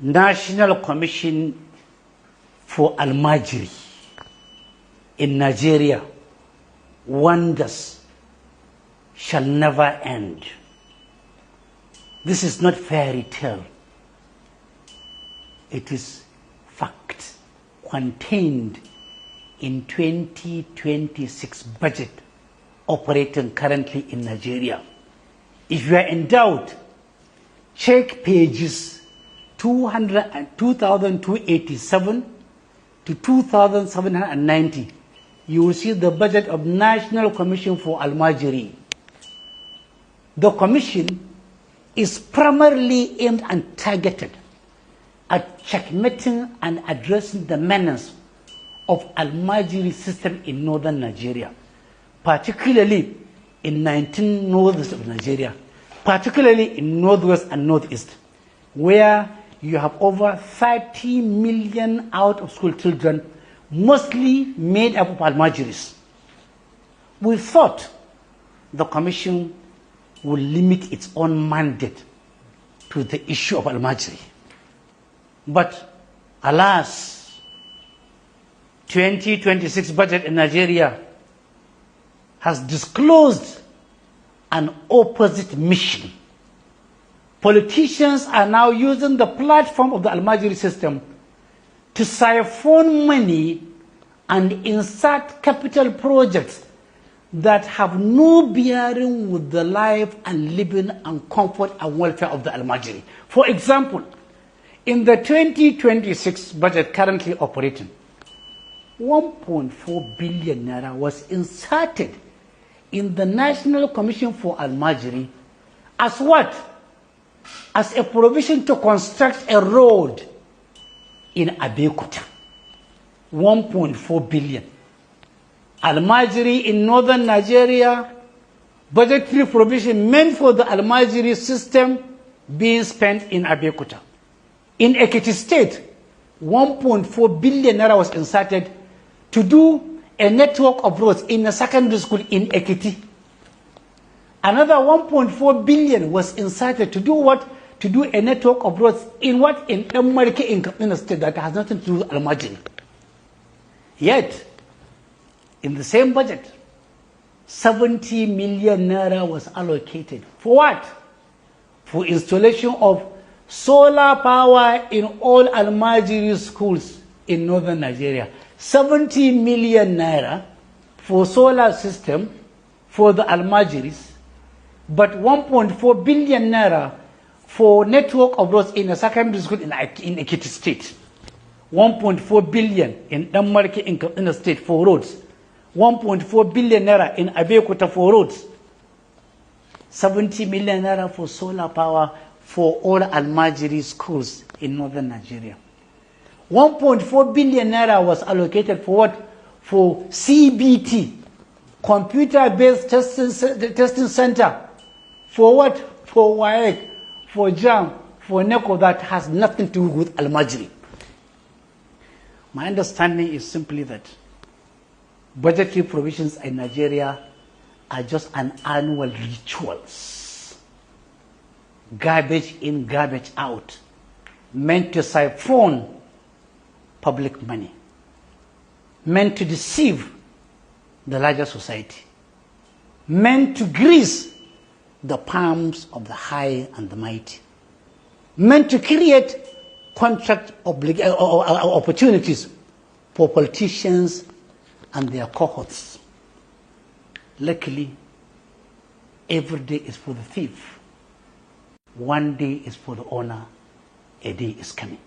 National Commission for Almajiri in Nigeria, wonders shall never end. This is not fairy tale. It is fact contained in 2026 budget operating currently in Nigeria. If you are in doubt, check pages 2287 to 2790. You will see the budget of National Commission for Almajiri. The commission is primarily aimed and targeted at checkmating and addressing the menace of Almajiri system in northern Nigeria, particularly in 19 northwest of Nigeria, particularly in northwest and northeast, where you have over 30 million out-of-school children, mostly made up of Almajiris. We thought the commission would limit its own mandate to the issue of Almajiri. But alas, 2026 budget in Nigeria has disclosed an opposite mission. Politicians are now using the platform of the Almajiri system to siphon money and insert capital projects that have no bearing with the life and living and comfort and welfare of the Almajiri. For example, in the 2026 budget currently operating, 1.4 billion naira was inserted in the National Commission for Almajiri as what? As a provision to construct a road in Abeokuta. 1.4 billion. Almajiri in northern Nigeria, budgetary provision meant for the Almajiri system being spent in Abeokuta. In Ekiti State, 1.4 billion naira was inserted to do a network of roads in a secondary school in Ekiti. Another 1.4 billion was inserted to do what? To do a network of roads in what? In America, in Katsina State, that has nothing to do with Almajiri. Yet, in the same budget, 70 million naira was allocated. For what? For installation of solar power in all Almajiri schools in northern Nigeria. 70 million naira for solar system for the Almajiris, but 1.4 billion naira for network of roads in a secondary school in Ekiti State. 1.4 billion in Damarke in Katsina State for roads. 1.4 billion naira in Abeokuta for roads. 70 million naira for solar power for all Almajiri schools in northern Nigeria. 1.4 billion naira was allocated for what? For CBT, computer-based testing center. For what? For WAEC, for JAM, for NECO, that has nothing to do with Almajiri. My understanding is simply that budgetary provisions in Nigeria are just an annual rituals. Garbage in, garbage out, meant to siphon public money, meant to deceive the larger society, meant to grease the palms of the high and the mighty, meant to create contract opportunities for politicians and their cohorts. Luckily, every day is for the thief. One day is for the owner. A day is coming.